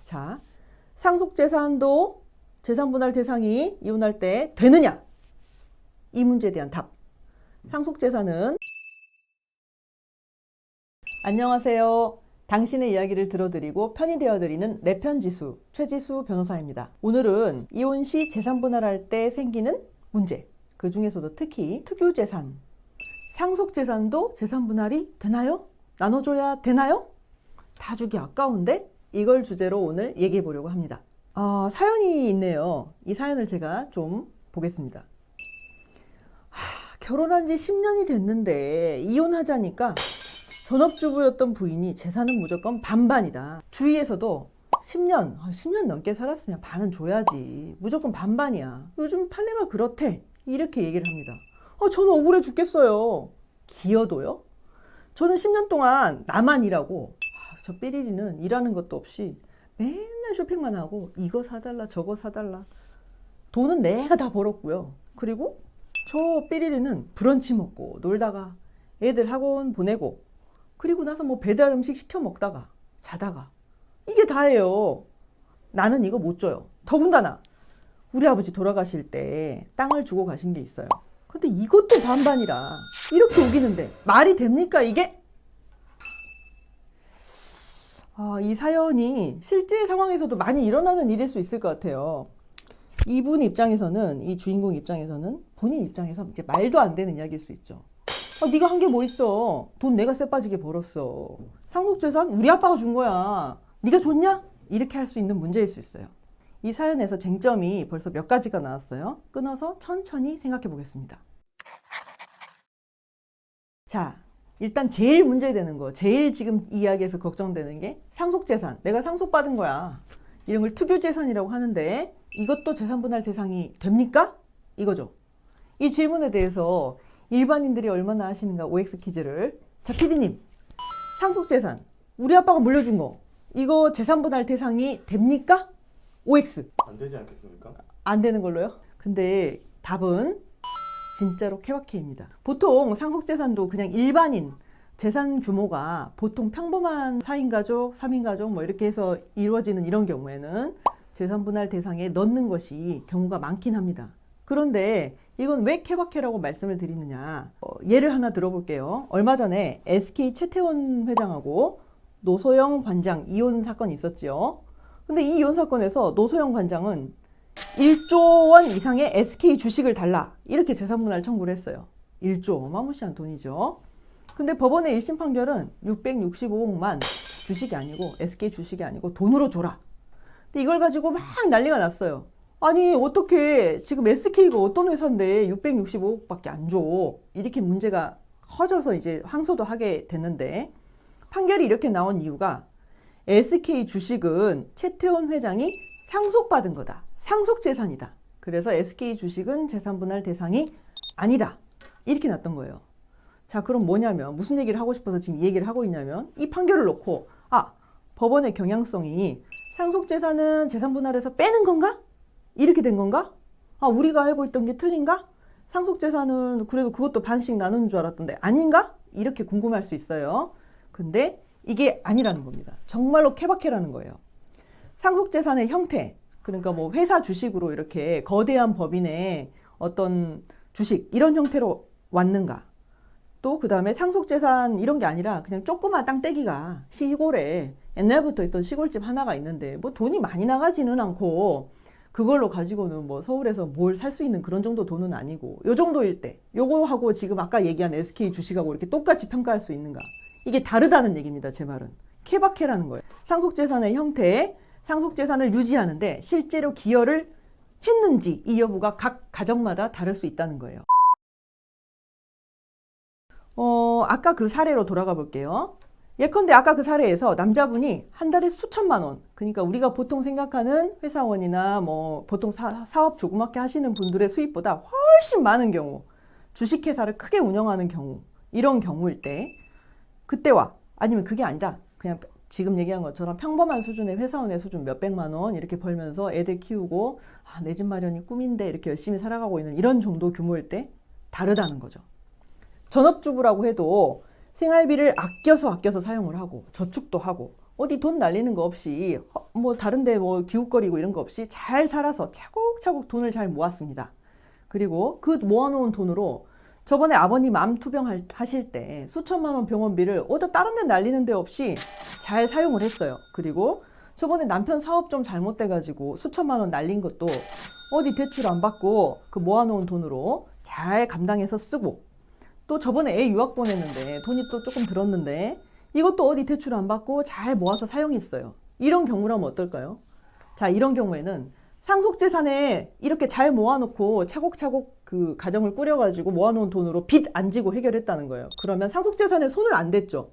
자, 상속재산도 재산분할 대상이 이혼할 때 되느냐? 이 문제에 대한 답. 상속재산은 안녕하세요. 당신의 이야기를 들어드리고 편이 되어드리는 내 편지수 최지수 변호사입니다. 오늘은 이혼 시 재산분할할 때 생기는 문제, 그 중에서도 특히 특유재산, 상속재산도 재산분할이 되나요? 나눠줘야 되나요? 다 주기 아까운데? 이걸 주제로 오늘 얘기해 보려고 합니다. 사연이 있네요. 이 사연을 제가 좀 보겠습니다. 결혼한 지 10년이 됐는데 이혼하자니까 전업주부였던 부인이 재산은 무조건 반반이다. 주위에서도 10년 넘게 살았으면 반은 줘야지. 무조건 반반이야. 요즘 판례가 그렇대. 이렇게 얘기를 합니다. 저는 억울해 죽겠어요. 기여도요? 저는 10년 동안 나만 일하고 저 삐리리는 일하는 것도 없이 맨날 쇼핑만 하고 이거 사달라 저거 사달라. 돈은 내가 다 벌었고요. 그리고 저 삐리리는 브런치 먹고 놀다가 애들 학원 보내고 그리고 나서 뭐 배달 음식 시켜 먹다가 자다가 이게 다예요. 나는 이거 못 줘요. 더군다나 우리 아버지 돌아가실 때 땅을 주고 가신 게 있어요. 근데 이것도 반반이라 이렇게 우기는데 말이 됩니까 이게? 이 사연이 실제 상황에서도 많이 일어나는 일일 수 있을 것 같아요. 이분 입장에서는, 이 주인공 입장에서는 본인 입장에서 이제 말도 안 되는 이야기일 수 있죠. 네가 한 게 뭐 있어? 돈 내가 쎄 빠지게 벌었어. 상속재산 우리 아빠가 준 거야. 네가 줬냐? 이렇게 할 수 있는 문제일 수 있어요. 이 사연에서 쟁점이 벌써 몇 가지가 나왔어요. 끊어서 천천히 생각해 보겠습니다. 자, 일단 제일 문제되는 거, 제일 지금 이야기에서 걱정되는 게 상속재산. 내가 상속받은 거야. 이런 걸 특유재산이라고 하는데 이것도 재산분할 대상이 됩니까? 이거죠. 이 질문에 대해서 일반인들이 얼마나 아시는가 OX 퀴즈를. 자, PD님. 상속재산. 우리 아빠가 물려준 거. 이거 재산분할 대상이 됩니까? OX. 안 되지 않겠습니까? 안 되는 걸로요? 근데 답은 진짜로 케바케입니다. 보통 상속재산도 그냥 일반인 재산 규모가 보통 평범한 4인 가족, 3인 가족 뭐 이렇게 해서 이루어지는 이런 경우에는 재산분할 대상에 넣는 것이 경우가 많긴 합니다. 그런데 이건 왜 케바케라고 말씀을 드리느냐. 예를 하나 들어볼게요. 얼마 전에 SK 최태원 회장하고 노소영 관장 이혼 사건이 있었죠. 근데 이 이혼 사건에서 노소영 관장은 1조 원 이상의 SK 주식을 달라. 이렇게 재산분할 청구를 했어요. 1조, 어마무시한 돈이죠. 근데 법원의 1심 판결은 665억만 주식이 아니고 SK 주식이 아니고 돈으로 줘라. 근데 이걸 가지고 막 난리가 났어요. 아니 어떻게 지금 SK가 어떤 회사인데 665억밖에 안 줘. 이렇게 문제가 커져서 이제 항소도 하게 됐는데 판결이 이렇게 나온 이유가 SK 주식은 최태원 회장이 상속받은 거다. 상속재산이다. 그래서 SK 주식은 재산분할 대상이 아니다. 이렇게 났던 거예요. 자, 그럼 뭐냐면 무슨 얘기를 하고 싶어서 지금 이 얘기를 하고 있냐면 이 판결을 놓고 법원의 경향성이 상속재산은 재산분할에서 빼는 건가? 이렇게 된 건가? 우리가 알고 있던 게 틀린가? 상속재산은 그래도 그것도 반씩 나누는 줄 알았던데 아닌가? 이렇게 궁금할 수 있어요. 근데 이게 아니라는 겁니다. 정말로 케바케라는 거예요. 상속재산의 형태, 그러니까 뭐 회사 주식으로 이렇게 거대한 법인의 어떤 주식 이런 형태로 왔는가? 또 그 다음에 상속재산 이런 게 아니라 그냥 조그만 땅떼기가 시골에 옛날부터 있던 시골집 하나가 있는데 뭐 돈이 많이 나가지는 않고 그걸로 가지고는 뭐 서울에서 뭘 살 수 있는 그런 정도 돈은 아니고 요 정도일 때 요거하고 지금 아까 얘기한 SK 주식하고 이렇게 똑같이 평가할 수 있는가? 이게 다르다는 얘기입니다. 제 말은. 케바케라는 거예요. 상속재산의 형태, 상속재산을 유지하는데 실제로 기여를 했는지 이 여부가 각 가정마다 다를 수 있다는 거예요. 아까 그 사례로 돌아가 볼게요. 예컨대 아까 그 사례에서 남자분이 한 달에 수천만 원, 그러니까 우리가 보통 생각하는 회사원이나 뭐 보통 사업 조그맣게 하시는 분들의 수입보다 훨씬 많은 경우, 주식회사를 크게 운영하는 경우, 이런 경우일 때 그때와 아니면 그게 아니다. 그냥 지금 얘기한 것처럼 평범한 수준의 회사원의 수준 몇백만 원 이렇게 벌면서 애들 키우고 내 집 마련이 꿈인데 이렇게 열심히 살아가고 있는 이런 정도 규모일 때 다르다는 거죠. 전업주부라고 해도 생활비를 아껴서 사용을 하고 저축도 하고 어디 돈 날리는 거 없이 뭐 다른데 뭐 기웃거리고 이런 거 없이 잘 살아서 차곡차곡 돈을 잘 모았습니다. 그리고 그 모아놓은 돈으로 저번에 아버님 암 투병 하실 때 수천만 원 병원비를 어디 다른 데 날리는 데 없이 잘 사용을 했어요. 그리고 저번에 남편 사업 좀 잘못돼가지고 수천만 원 날린 것도 어디 대출 안 받고 그 모아놓은 돈으로 잘 감당해서 쓰고, 또 저번에 애 유학 보냈는데 돈이 또 조금 들었는데 이것도 어디 대출 안 받고 잘 모아서 사용했어요. 이런 경우라면 어떨까요? 자, 이런 경우에는 상속재산에 이렇게 잘 모아놓고 차곡차곡 그 가정을 꾸려가지고 모아놓은 돈으로 빚 안 지고 해결했다는 거예요. 그러면 상속재산에 손을 안 댔죠.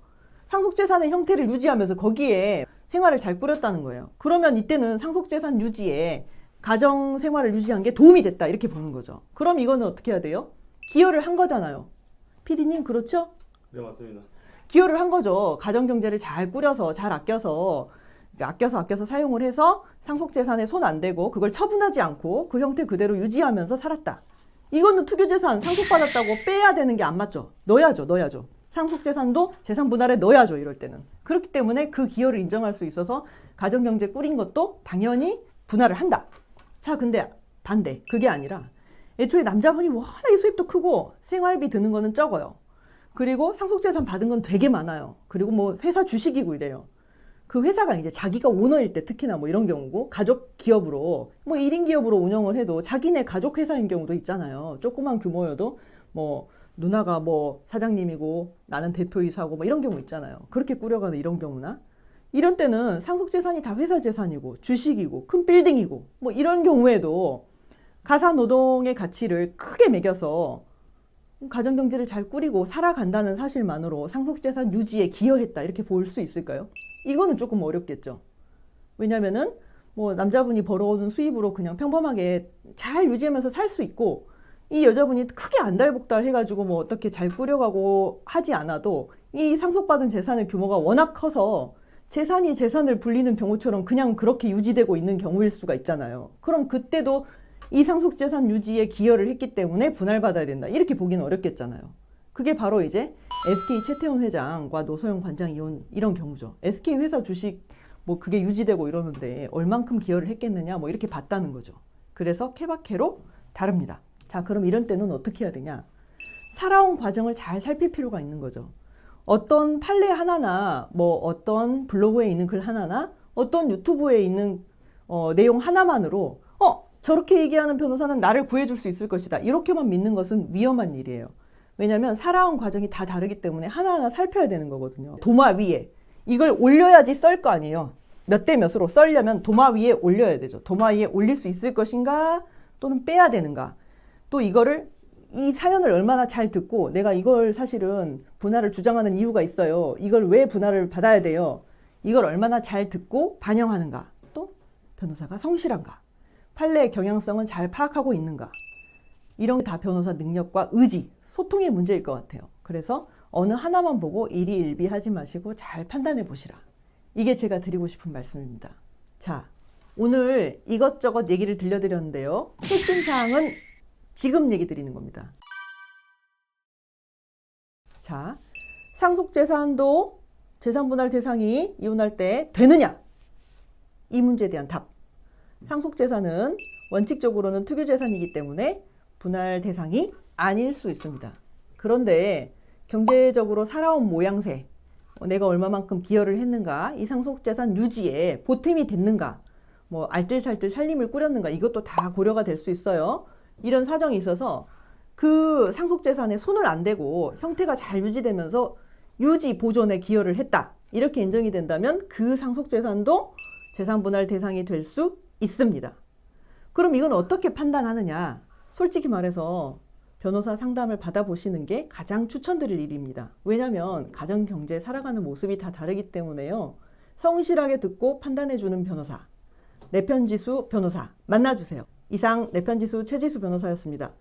상속재산의 형태를 유지하면서 거기에 생활을 잘 꾸렸다는 거예요. 그러면 이때는 상속재산 유지에 가정생활을 유지한 게 도움이 됐다, 이렇게 보는 거죠. 그럼 이거는 어떻게 해야 돼요? 기여를 한 거잖아요. PD님 그렇죠? 네, 맞습니다. 기여를 한 거죠. 가정경제를 잘 꾸려서 잘 아껴서 사용을 해서 상속재산에 손 안 대고 그걸 처분하지 않고 그 형태 그대로 유지하면서 살았다. 이거는 투교재산 상속받았다고 빼야 되는 게 안 맞죠. 넣어야죠. 상속재산도 재산 분할에 넣어야죠. 이럴 때는. 그렇기 때문에 그 기여를 인정할 수 있어서 가정경제 꾸린 것도 당연히 분할을 한다. 자, 근데 반대. 그게 아니라 애초에 남자분이 워낙에 수입도 크고 생활비 드는 거는 적어요. 그리고 상속재산 받은 건 되게 많아요. 그리고 뭐 회사 주식이고 이래요. 그 회사가 이제 자기가 오너일 때 특히나 뭐 이런 경우고, 가족 기업으로 뭐 1인 기업으로 운영을 해도 자기네 가족 회사인 경우도 있잖아요. 조그만 규모여도 뭐 누나가 뭐 사장님이고 나는 대표이사고 뭐 이런 경우 있잖아요. 그렇게 꾸려가는 이런 경우나, 이런 때는 상속재산이 다 회사 재산이고 주식이고 큰 빌딩이고 뭐 이런 경우에도 가사노동의 가치를 크게 매겨서 가정경제를 잘 꾸리고 살아간다는 사실만으로 상속재산 유지에 기여했다, 이렇게 볼 수 있을까요? 이거는 조금 어렵겠죠. 왜냐면은 뭐 남자분이 벌어오는 수입으로 그냥 평범하게 잘 유지하면서 살 수 있고, 이 여자분이 크게 안달복달 해가지고 뭐 어떻게 잘 꾸려가고 하지 않아도 이 상속받은 재산의 규모가 워낙 커서 재산이 재산을 불리는 경우처럼 그냥 그렇게 유지되고 있는 경우일 수가 있잖아요. 그럼 그때도 이 상속재산 유지에 기여를 했기 때문에 분할받아야 된다, 이렇게 보기는 어렵겠잖아요. 그게 바로 이제 SK 최태원 회장과 노소영 관장 이혼 이런 경우죠. SK 회사 주식 뭐 그게 유지되고 이러는데 얼만큼 기여를 했겠느냐, 뭐 이렇게 봤다는 거죠. 그래서 케바케로 다릅니다. 자, 그럼 이런 때는 어떻게 해야 되냐? 살아온 과정을 잘 살필 필요가 있는 거죠. 어떤 판례 하나나 뭐 어떤 블로그에 있는 글 하나나 어떤 유튜브에 있는 내용 하나만으로 저렇게 얘기하는 변호사는 나를 구해줄 수 있을 것이다, 이렇게만 믿는 것은 위험한 일이에요. 왜냐하면 살아온 과정이 다 다르기 때문에 하나하나 살펴야 되는 거거든요. 도마 위에 이걸 올려야지 썰 거 아니에요. 몇 대 몇으로 썰려면 도마 위에 올려야 되죠. 도마 위에 올릴 수 있을 것인가 또는 빼야 되는가, 또 이거를 이 사연을 얼마나 잘 듣고 내가 이걸 사실은 분할을 주장하는 이유가 있어요, 이걸 왜 분할을 받아야 돼요, 이걸 얼마나 잘 듣고 반영하는가, 또 변호사가 성실한가, 판례의 경향성은 잘 파악하고 있는가, 이런 게 다 변호사 능력과 의지, 소통의 문제일 것 같아요. 그래서 어느 하나만 보고 일희일비하지 마시고 잘 판단해 보시라. 이게 제가 드리고 싶은 말씀입니다. 자, 오늘 이것저것 얘기를 들려드렸는데요. 핵심 사항은 지금 얘기 드리는 겁니다. 자, 상속재산도 재산분할 대상이 이혼할 때 되느냐? 이 문제에 대한 답. 상속재산은 원칙적으로는 투교재산이기 때문에 분할 대상이 아닐 수 있습니다. 그런데 경제적으로 살아온 모양새, 내가 얼마만큼 기여를 했는가, 이 상속재산 유지에 보탬이 됐는가, 뭐 알뜰살뜰 살림을 꾸렸는가, 이것도 다 고려가 될 수 있어요. 이런 사정이 있어서 그 상속재산에 손을 안 대고 형태가 잘 유지되면서 유지 보존에 기여를 했다, 이렇게 인정이 된다면 그 상속재산도 재산분할 대상이 될 수 있습니다. 그럼 이건 어떻게 판단하느냐? 솔직히 말해서 변호사 상담을 받아보시는 게 가장 추천드릴 일입니다. 왜냐하면 가정경제 살아가는 모습이 다 다르기 때문에요. 성실하게 듣고 판단해주는 변호사, 내편지수 변호사 만나주세요. 이상 내편지수 최지수 변호사였습니다.